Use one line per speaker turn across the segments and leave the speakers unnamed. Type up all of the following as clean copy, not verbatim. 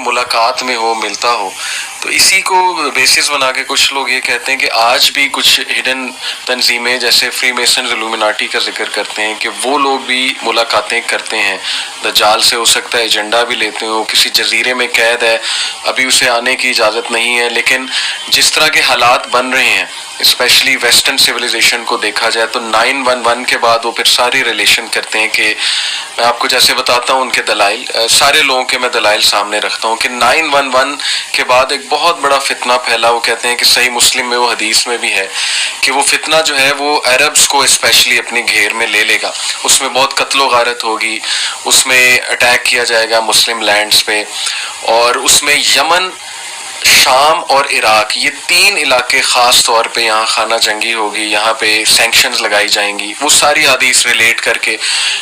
ملاقات میں ہو، ملتا ہو. تو اسی کو بیسس بنا کے کچھ لوگ یہ کہتے ہیں کہ آج بھی کچھ ہڈن تنظیمیں جیسے فری میسنز، الومناٹی کا ذکر کرتے ہیں کہ وہ لوگ بھی ملاقاتیں کرتے ہیں دجال سے. ہو سکتا ہے ایجنڈا بھی لیتے ہوں، کسی جزیرے میں قید ہے، ابھی اسے آنے کی اجازت نہیں ہے. لیکن جس طرح کے حالات بن رہے ہیں اسپیشلی ویسٹرن سویلائزیشن کو دیکھا جائے تو 9/11 کے بعد وہ پھر ساری ریلیشن کرتے ہیں کہ میں آپ کو جیسے بتاتا ہوں ان کے دلائل، سارے لوگوں کے میں دلائل سامنے رکھتا ہوں کہ 9/11 کے بعد ایک بہت بڑا فتنہ پھیلا. وہ کہتے ہیں کہ صحیح مسلم میں وہ حدیث میں بھی ہے کہ وہ فتنہ جو ہے وہ عربز کو اسپیشلی اپنی گھیر میں لے لے گا. اس میں بہت قتل و غارت ہوگی، اس میں اٹیک کیا جائے گا مسلم لینڈز پہ، اور اس میں یمن، شام اور عراق یہ 3 علاقے خاص طور پہ یہاں خانہ جنگی ہوگی، یہاں پہ سینکشنز لگائی جائیں گی. وہ ساری حدیث ریلیٹ کر کے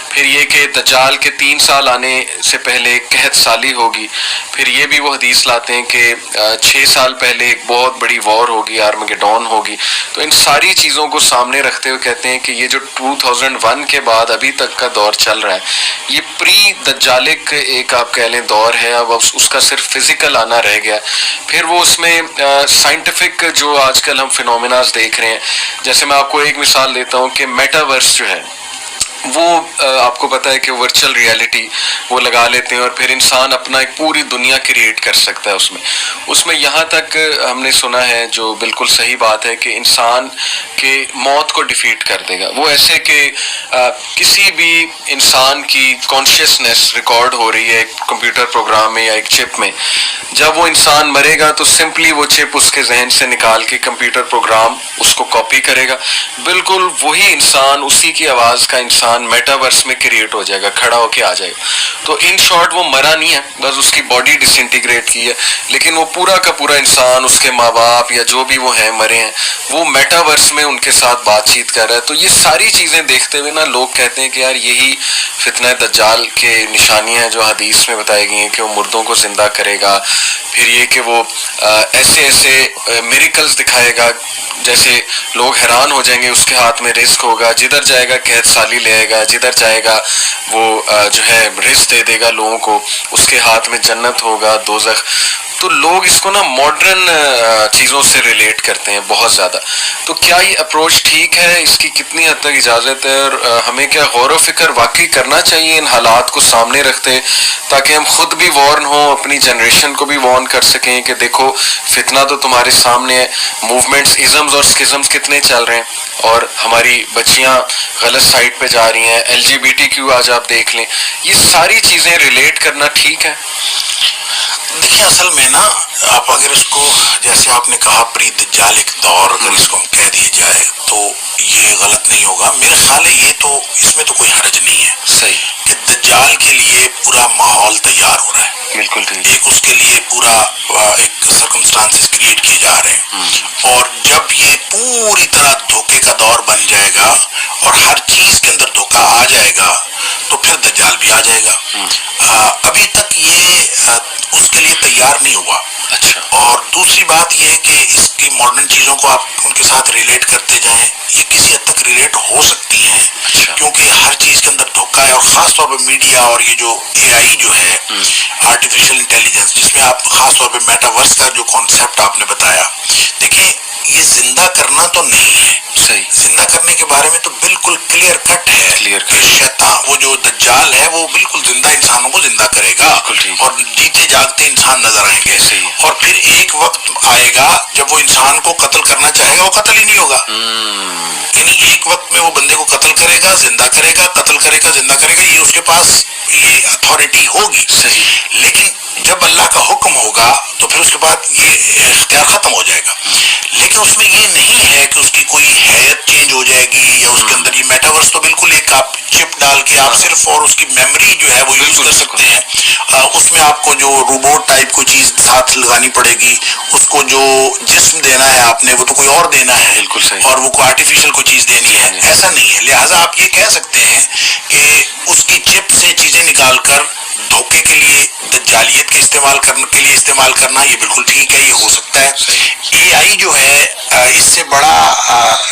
پھر یہ کہ دجال کے 3 سال آنے سے پہلے قحط سالی ہوگی. پھر یہ بھی وہ حدیث لاتے ہیں کہ 6 سال پہلے ایک بہت بڑی وار ہوگی، آرمگیڈون ہوگی. تو ان ساری چیزوں کو سامنے رکھتے ہوئے کہتے ہیں کہ یہ جو 2001 کے بعد ابھی تک کا دور چل رہا ہے یہ پری دجالک ایک آپ کہہ لیں دور ہے. اب اس کا صرف فزیکل آنا رہ گیا. پھر وہ اس میں سائنٹیفک جو آج کل ہم فینومیناز دیکھ رہے ہیں، جیسے میں آپ کو ایک مثال دیتا ہوں کہ میٹاورس جو ہے وہ آپ کو پتہ ہے کہ ورچوئل ریالٹی وہ لگا لیتے ہیں اور پھر انسان اپنا ایک پوری دنیا کریٹ کر سکتا ہے اس میں یہاں تک ہم نے سنا ہے جو بالکل صحیح بات ہے کہ انسان کے موت کو ڈیفیٹ کر دے گا. وہ ایسے کہ کسی بھی انسان کی کانشیسنیس ریکارڈ ہو رہی ہے ایک کمپیوٹر پروگرام میں یا ایک چپ میں. جب وہ انسان مرے گا تو سمپلی وہ چپ اس کے ذہن سے نکال کے کمپیوٹر پروگرام اس کو کاپی کرے گا. بالکل وہی انسان، اسی کی آواز کا انسان میٹاورس میں کریٹ ہو جائے گا، کھڑا ہو کے آ جائے گا. تو ان شارٹ وہ مرا نہیں ہے، بس اس کی باڈی ڈس انٹیگریٹ کی ہے، لیکن وہ پورا کا پورا انسان، اس کے ماں باپ یا جو بھی وہ ہیں مرے ہیں، وہ میٹاورس میں ان کے ساتھ بات چیت کر رہا ہے. تو یہ ساری چیزیں دیکھتے ہوئے نا لوگ کہتے ہیں کہ یار یہی فتنہ دجال کے نشانیاں ہیں جو حدیث میں بتائی گئی ہیں کہ وہ مردوں کو زندہ کرے گا. پھر یہ کہ وہ ایسے ایسے میریکلز دکھائے گا جیسے لوگ حیران ہو جائیں گے. اس کے ہاتھ میں رزق ہوگا، جدھر جائے گا قحط سالی لے آئے گا، جدھر جائے گا وہ جو ہے رزق دے دے گا لوگوں کو. اس کے ہاتھ میں جنت ہوگا، دوزخ. تو لوگ اس کو نا ماڈرن چیزوں سے ریلیٹ کرتے ہیں بہت زیادہ. تو کیا یہ اپروچ ٹھیک ہے؟ اس کی کتنی حد تک اجازت ہے؟ اور ہمیں کیا غور و فکر واقعی کرنا چاہیے ان حالات کو سامنے رکھتے تاکہ ہم خود بھی وارن ہوں، اپنی جنریشن کو بھی وارن کر سکیں کہ دیکھو فتنہ تو تمہارے سامنے ہے. موومنٹس، ازمز اور اسکزمز کتنے چل رہے ہیں اور ہماری بچیاں غلط سائٹ پہ جا رہی ہیں. LGBTQ آج آپ دیکھ لیں. یہ ساری چیزیں ریلیٹ کرنا ٹھیک ہے؟
دیکھیں اصل میں نا آپ اگر اس کو جیسے آپ نے کہا پری دجال ایک دور اگر اس کو کہہ دیا جائے تو یہ غلط نہیں ہوگا. میرا خیال ہے یہ تو اس میں تو کوئی حرج نہیں ہے
صحیح
کہ دجال کے لیے پورا ماحول تیار ہو رہا ہے.
بالکل ٹھیک.
ایک اس کے لیے پورا ایک سرکمسٹانسز کریٹ کیے جا رہے ہیں، اور جب یہ پوری طرح دھوکے کا دور بن جائے گا اور ہر چیز کے اندر دھوکہ آ جائے گا تو پھر دجال بھی آ جائے گا. ابھی تک یہ اس کے لیے تیار نہیں ہوا.
اچھا.
اور دوسری بات یہ ہے کہ اس کی ماڈرن چیزوں کو آپ ان کے ساتھ ریلیٹ کرتے جائیں، یہ کسی حد تک ریلیٹ ہو سکتی ہیں کیونکہ ہر چیز کے اندر دھوکہ ہے. اور خاص طور پہ میڈیا اور یہ جو AI جو ہے آرٹیفیشل انٹیلیجنس، جس میں آپ خاص طور پہ میٹاورس کا جو کانسیپٹ آپ نے بتایا، دیکھیں یہ زندہ کرنا تو نہیں ہے.
صحیح.
زندہ کرنے کے بارے میں تو بالکل کلیئر کٹ ہے کہ شیطان وہ جو دجال ہے وہ بالکل زندہ انسانوں کو زندہ کرے گا اور جیتے جاگتے انسان نظر آئیں گے. اور پھر ایک وقت آئے گا جب وہ انسان کو قتل کرنا چاہے گا، وہ قتل ہی نہیں ہوگا. یعنی ایک وقت میں وہ بندے کو قتل کرے گا، زندہ کرے گا، قتل کرے گا، زندہ کرے گا، یہ اس کے پاس یہ اتھارٹی ہوگی. لیکن جب اللہ کا حکم ہوگا تو پھر اس کے بعد یہ اختیار ختم ہو جائے گا. لیکن اس میں یہ نہیں ہے کہ اس کی کوئی حیت چینج ہو جائے گی یا اس کے اندر یہ میٹاورس تو بالکل ایک آپ چپ ڈال کے آپ صرف اور اس کی میموری جو ہے وہ یوز کر سکتے ہیں. اس میں آپ کو جو روبوٹ ٹائپ کوئی چیز ساتھ لگانی پڑے گی، اس کو جو جسم دینا ہے آپ نے وہ تو کوئی اور دینا ہے، اور وہ کوئی آرٹیفیشل کوئی چیز دینی ہے، ایسا نہیں ہے. لہٰذا آپ یہ کہہ سکتے ہیں کہ اس کی چپ سے چیزیں نکال کر دھوکے کے لیے، دجالیت کے استعمال کرنے کے لیے استعمال کرنا ہاں یہ بالکل ٹھیک ہے، یہ ہو سکتا ہے. اے آئی جو ہے اس سے بڑا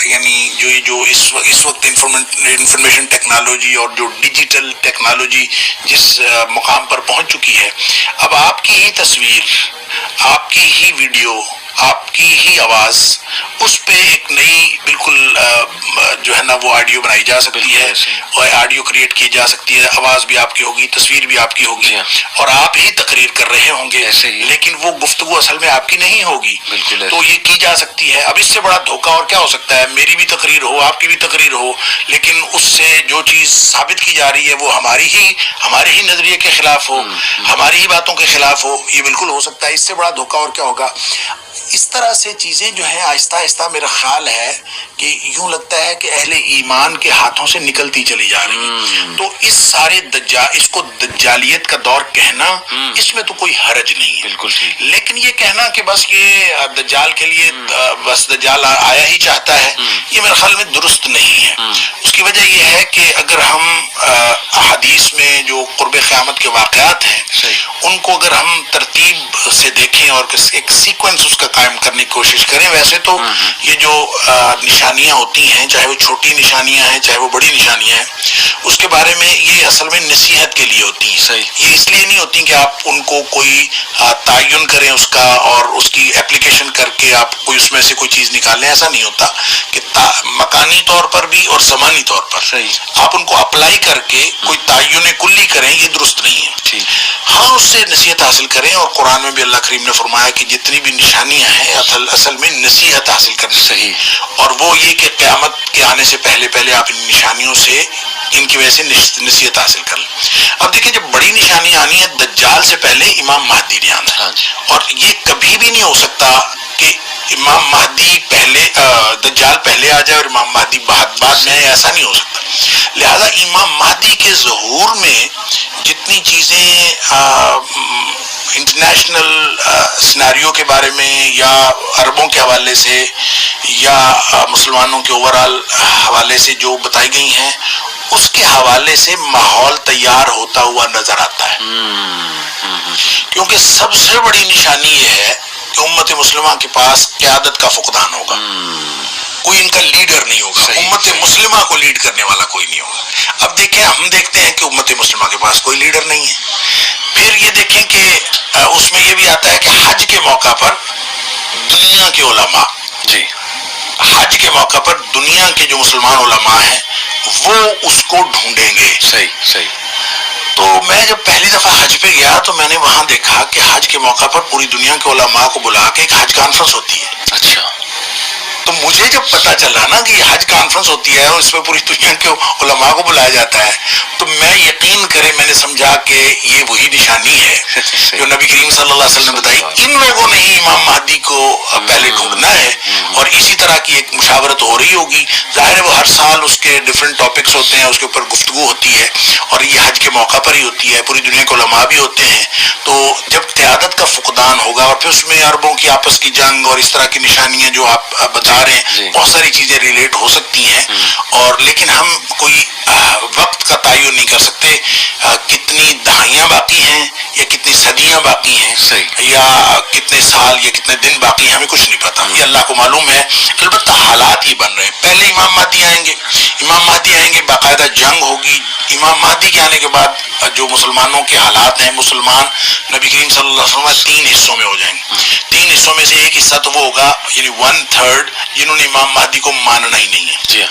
یعنی جو اس وقت انفارمیشن ٹیکنالوجی اور جو ڈیجیٹل ٹیکنالوجی جس مقام پر پہنچ چکی ہے، اب آپ کی ہی تصویر، آپ کی ہی ویڈیو، آپ کی ہی آواز، اس پہ ایک نئی بالکل جو ہے نا وہ آڈیو بنائی جا سکتی ہے، اور آڈیو کریٹ کی جا سکتی ہے، آواز بھی آپ کی ہوگی، تصویر بھی آپ کی ہوگی، اور آپ ہی تقریر کر رہے ہوں گے، لیکن وہ گفتگو اصل میں آپ کی نہیں ہوگی. تو یہ کی جا سکتی ہے. اب اس سے بڑا دھوکہ اور کیا ہو سکتا ہے؟ میری بھی تقریر ہو، آپ کی بھی تقریر ہو، لیکن اس سے جو چیز ثابت کی جا رہی ہے وہ ہمارے ہی نظریے کے خلاف ہو، ہماری ہی باتوں کے خلاف ہو. یہ بالکل ہو سکتا ہے. اس سے بڑا دھوکہ اور کیا ہوگا؟ اس طرح سے چیزیں جو ہیں آہستہ آہستہ میرا خیال ہے کہ یوں لگتا ہے کہ اہل ایمان کے ہاتھوں سے نکلتی چلی جا رہی ہیں. تو اس سارے اس کو دجالیت کا دور کہنا، اس میں تو کوئی حرج نہیں ہے.
بالکل.
لیکن یہ کہنا کہ بس یہ دجال کے لیے بس دجال آیا ہی چاہتا ہے، یہ میرے خیال میں درست نہیں ہے. اس کی وجہ یہ ہے کہ اگر ہم احادیث میں جو قرب قیامت کے واقعات ہیں ان کو اگر ہم ترتیب سے دیکھیں اور ایک سیکوینس اس کا قائم کرنے کی کوشش کریں، ویسے تو یہ جو نشانیاں ہوتی ہیں، چاہے وہ چھوٹی نشانیاں ہیں چاہے وہ بڑی نشانیاں ہیں، اس کے بارے میں یہ اصل میں نصیحت کے لیے ہوتی ہیں. یہ اس لیے نہیں ہوتی کہ آپ ان کو کوئی تعین کریں اس کا اور اس کی اپلیکیشن کر کے آپ کوئی اس میں سے کوئی چیز نکالیں. ایسا نہیں ہوتا کہ مکانی طور پر بھی اور زمانی طور پر آپ ان کو اپلائی کر کے کوئی تعین کلی کریں، یہ درست نہیں ہے. ہاں اس سے نصیحت حاصل کریں، اور قرآن میں بھی اللہ کریم نے فرمایا کہ جتنی بھی نشانیاں ہیں اصل میں نصیحت حاصل کرنی چاہیے، اور وہ یہ کہ قیامت کے آنے سے پہلے آپ ان نشانیوں سے، ان کی وجہ سے نصیحت حاصل کر لیں. اب دیکھیں جب بڑی نشانی آنی ہے، دجال سے پہلے امام مہدی نے آنا ہے، اور یہ کبھی بھی نہیں ہو سکتا کہ امام مہدی دجال پہلے آ جائے اور امام مہدی بعد میں، ایسا نہیں ہو سکتا. لہذا امام مہدی کے ظہور میں جتنی چیزیں انٹرنیشنل سیناریو کے بارے میں یا عربوں کے حوالے سے یا مسلمانوں کے اوورال حوالے سے جو بتائی گئی ہیں، اس کے حوالے سے ماحول تیار ہوتا ہوا نظر آتا ہے. کیونکہ سب سے بڑی نشانی یہ ہے کہ امت مسلمہ کے پاس قیادت کا فقدان ہوگا، کوئی ان کا لیڈر نہیں ہوگا، امت مسلمہ کو لیڈ کرنے والا کوئی نہیں ہوگا. اب دیکھیں، ہم دیکھتے ہیں کہ امت مسلمہ کے پاس کوئی لیڈر نہیں ہے. پھر یہ دیکھیں کہ اس میں یہ بھی آتا ہے کہ حج کے موقع پر دنیا کے علماء، حج کے موقع پر دنیا کے جو مسلمان علماء ہیں وہ اس کو ڈھونڈیں گے. صحیح. تو میں جب پہلی دفعہ حج پہ گیا تو میں نے وہاں دیکھا کہ حج کے موقع پر پوری دنیا کے علماء کو بلا کے ایک حج کانفرنس ہوتی ہے. اچھا. تو مجھے جب پتا چلا نا کہ یہ حج کانفرنس ہوتی ہے اور اس میں پوری دنیا کے علماء کو بلایا جاتا ہے، تو میں یقین کرے میں نے سمجھا کہ یہ وہی نشانی ہے جو نبی کریم صلی اللہ علیہ وسلم نے بتائی. ان لوگوں نے ہی امام مہدی کو پہلے ڈھونڈنا ہے، اور اسی طرح کی ایک مشاورت ہو رہی ہوگی. ظاہر ہے وہ ہر سال اس کے ڈفرینٹ ٹاپکس ہوتے ہیں، اس کے اوپر گفتگو ہوتی ہے، اور یہ حج کے موقع پر ہی ہوتی ہے. پوری دنیا کے علماء بھی ہوتے ہیں. تو جب قیادت کا فقدان ہوگا اور پھر اس میں عربوں کی آپس کی جنگ اور اس طرح کی نشانیاں جو آپ بتا رہے ہیں، بہت ساری چیزیں ریلیٹ ہو سکتی ہیں. اور لیکن ہم کوئی وقت کا تعین نہیں کر سکتے کتنی دہائیاں باقی ہیں یا کتنی صدیاں باقی ہیں یا کتنے سال یا کتنے دن باقی ہیں، ہمیں کچھ نہیں پتا. یہ اللہ کو معلوم ہے. البتہ حالات یہ بن رہے ہیں. پہلے امام مہدی آئیں گے، باقاعدہ جنگ ہوگی. امام مہدی کے آنے کے بعد جو مسلمانوں کے حالات ہیں، مسلمان نبی کریم صلی اللہ علیہ وسلم 3 حصوں میں ہو جائیں گے. 3 حصوں میں سے ایک حصہ تو وہ ہوگا، یعنی 1/3 جنہوں نے امام مہدی کو ماننا ہی نہیں ہے.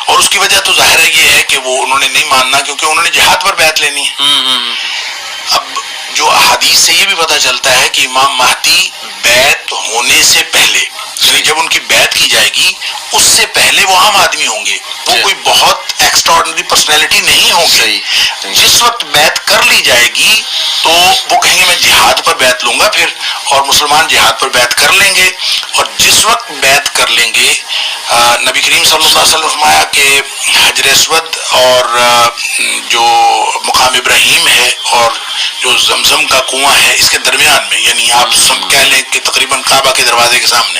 اور اس کی وجہ تو ظاہر ہے یہ ہے کہ وہ انہوں نے نہیں ماننا کیونکہ انہوں نے جہاد پر بیعت لینی ہے. اب جو احادیث سے یہ بھی پتہ چلتا ہے کہ امام مہدی بیعت ہونے سے پہلے، یعنی جب ان کی بیعت کی جائے گی اس سے پہلے وہ عام آدمی ہوں گے، وہ کوئی بہت ایکسٹراڈنری پرسنالٹی نہیں ہوں گے. جس وقت بیعت کر لی جائے گی تو وہ کہیں گے میں جہاد پر بیعت لوں گا پھر، اور مسلمان جہاد پر بیعت کر لیں گے. اور جس وقت بیعت کر لیں گے، نبی کریم صلی اللہ علیہ وسلم نے فرمایا کہ حجر اسود اور جو مقام ابراہیم ہے اور جو زمزم کا کنواں ہے، اس کے درمیان میں، یعنی آپ سب کہہ لیں کہ تقریباً کعبہ کے دروازے کے سامنے،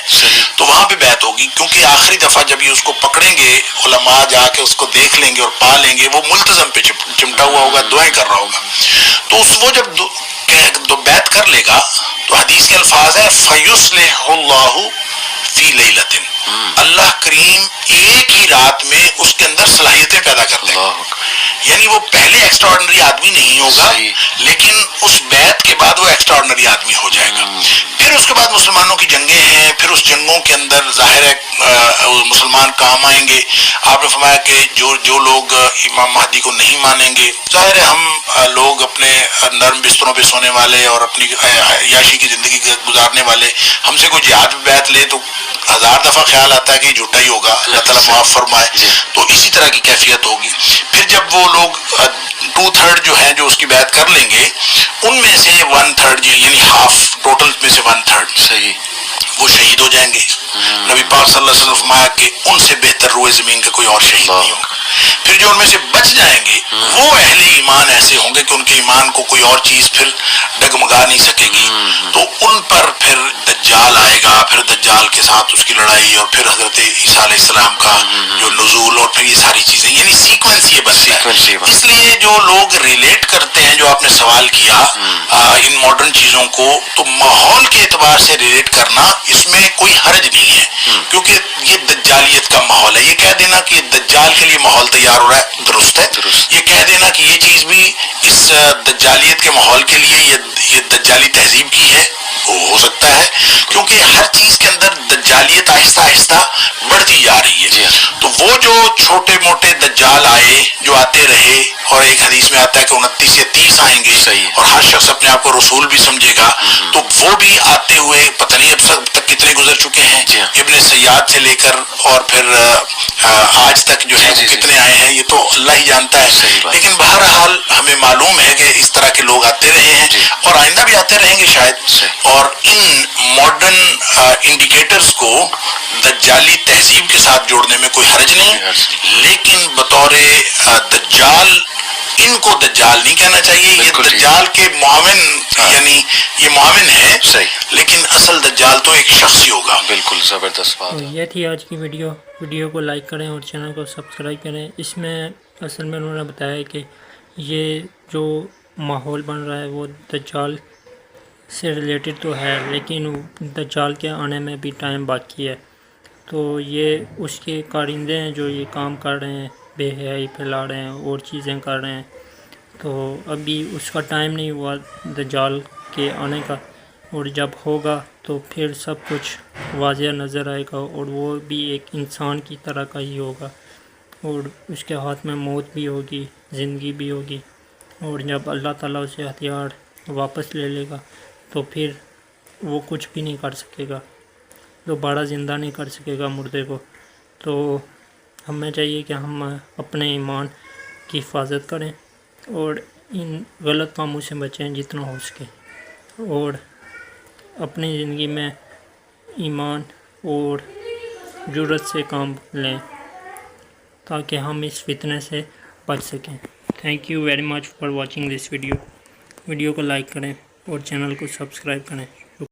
تو وہاں پہ بیعت ہوگی. کیونکہ آخری دفعہ جب یہ اس کو پکڑیں گے، علماء جا کے اس کو دیکھ لیں گے اور پا لیں گے، وہ ملتزم پہ چمٹا ہوا ہوگا، دعائیں کر رہا ہوگا. تو وہ جب بیعت کر لے گا تو حدیث کے الفاظ الفاظ ہیں فَيُصْلِحُ اللَّهُ فِي لَيْلَةٍ، اللہ کریم ایک ہی رات میں اس کے اندر صلاحیتیں پیدا کرتے ہیں. یعنی وہ پہلے ایکسٹراڈنری آدمی نہیں ہوگا لیکن اس بیعت کے بعد وہ ایکسٹراڈنری آدمی ہو جائے گا. پھر اس کے بعد مسلمانوں کی جنگیں ہیں، پھر اس جنگوں کے اندر ظاہر ہے مسلمان کام آئیں گے. آپ نے فرمایا کہ جو لوگ امام مہدی کو نہیں مانیں گے، ظاہر ہے ہم لوگ اپنے نرم بستروں پہ سونے والے اور اپنی عیاشی کی زندگی گزارنے والے، ہم سے کوئی جہاد میں بیعت لے تو 1000 دفعہ خیال آتا ہے کہ جھوٹا ہی ہوگا، اللہ تعالیٰ معاف فرمائے. تو اسی طرح کی کیفیت ہوگی. پھر جب وہ لوگ 2/3 جو ہیں جو اس کی بیعت کر لیں گے، ان میں سے 1/3 یعنی ہاف ٹوٹل میں سے 1/3 صحیح وہ شہید ہو جائیں گے. نبی پاک صلی اللہ علیہ وسلم فرمایا کہ ان سے بہتر روئے زمین کا کوئی اور شہید نہیں ہوگا. پھر جو ان میں سے بچ جائیں گے وہ اہل ایمان ایسے ہوں گے کہ ان کے ایمان کو کوئی اور چیز پھر ڈگمگا نہیں سکے گی. تو ان پر پھر دجال آئے گا، پھر دجال کے ساتھ اس کی لڑائی، اور پھر حضرت عیسیٰ علیہ السلام کا جو نزول، اور پھر یہ ساری چیزیں، یعنی سیکوینس یہ بنتا ہے. اس لیے جو لوگ ریلیٹ کرتے ہیں، جو آپ نے سوال کیا ان ماڈرن چیزوں کو، تو ماحول کے اعتبار سے ریلیٹ کرنا اس میں کوئی حرج نہیں ہے، کیونکہ یہ دجالیت کا ماحول ہے. یہ کہہ دینا کہ دجال کے لیے ماحول تیار ہو رہا ہے درست ہے. یہ کہہ دینا کہ یہ چیز بھی اس دجالیت کے ماحول کے لیے یہ دجالی تہذیب کی ہے، ہو سکتا ہے، کیونکہ ہر چیز کے اندر دجالیت آہستہ آہستہ بڑھتی جا رہی ہے. تو وہ جو چھوٹے موٹے دجال آئے، جو آتے رہے، اور ایک حدیث میں آتا ہے کہ 29 یا 30 آئیں گے، اور ہر شخص اپنے آپ کو رسول بھی سمجھے گا، تو وہ بھی آتے ہوئے پتہ نہیں اب تک کتنے گزر چکے ہیں. ابن سیاد سے لے کر اور پھر آج تک جو ہے کتنے آئے ہیں یہ تو اللہ ہی جانتا ہے. لیکن بہرحال ہمیں معلوم ہے کہ اس طرح کے لوگ آتے رہے ہیں اور آئندہ بھی آتے رہیں گے شاید. اور ان ماڈرن انڈیکیٹرز کو دجالی تہذیب کے ساتھ جوڑنے میں کوئی حرج نہیں، لیکن بطور دجال ان کو دجال نہیں کہنا چاہیے. یہ دجال کے معاون، یعنی یہ معاون ہے، لیکن اصل دجال تو ایک شخص ہی ہوگا. بالکل زبردست بات.
یہ تھی آج کی ویڈیو کو لائک کریں اور چینل کو سبسکرائب کریں. اس میں اصل میں انہوں نے بتایا کہ یہ جو ماحول بن رہا ہے وہ دجال سے ریلیٹڈ تو ہے، لیکن دجال کے آنے میں بھی ٹائم باقی ہے. تو یہ اس کے کارندے ہیں جو یہ کام کر رہے ہیں، بے حیائی پھیلا رہے ہیں اور چیزیں کر رہے ہیں. تو ابھی اس کا ٹائم نہیں ہوا دجال کے آنے کا، اور جب ہوگا تو پھر سب کچھ واضح نظر آئے گا، اور وہ بھی ایک انسان کی طرح کا ہی ہوگا، اور اس کے ہاتھ میں موت بھی ہوگی، زندگی بھی ہوگی. اور جب اللہ تعالیٰ اسے ہتھیار واپس لے لے گا تو پھر وہ کچھ بھی نہیں کر سکے گا، دوبارہ زندہ نہیں کر سکے گا مردے کو. تو ہمیں چاہیے کہ ہم اپنے ایمان کی حفاظت کریں اور ان غلط کاموں سے بچیں جتنا ہو سکے، اور اپنی زندگی میں ایمان اور جرات سے کام لیں تاکہ ہم اس فتنے سے بچ سکیں. Thank you very much for watching this video کو لائک کریں اور چینل کو سبسکرائب کریں.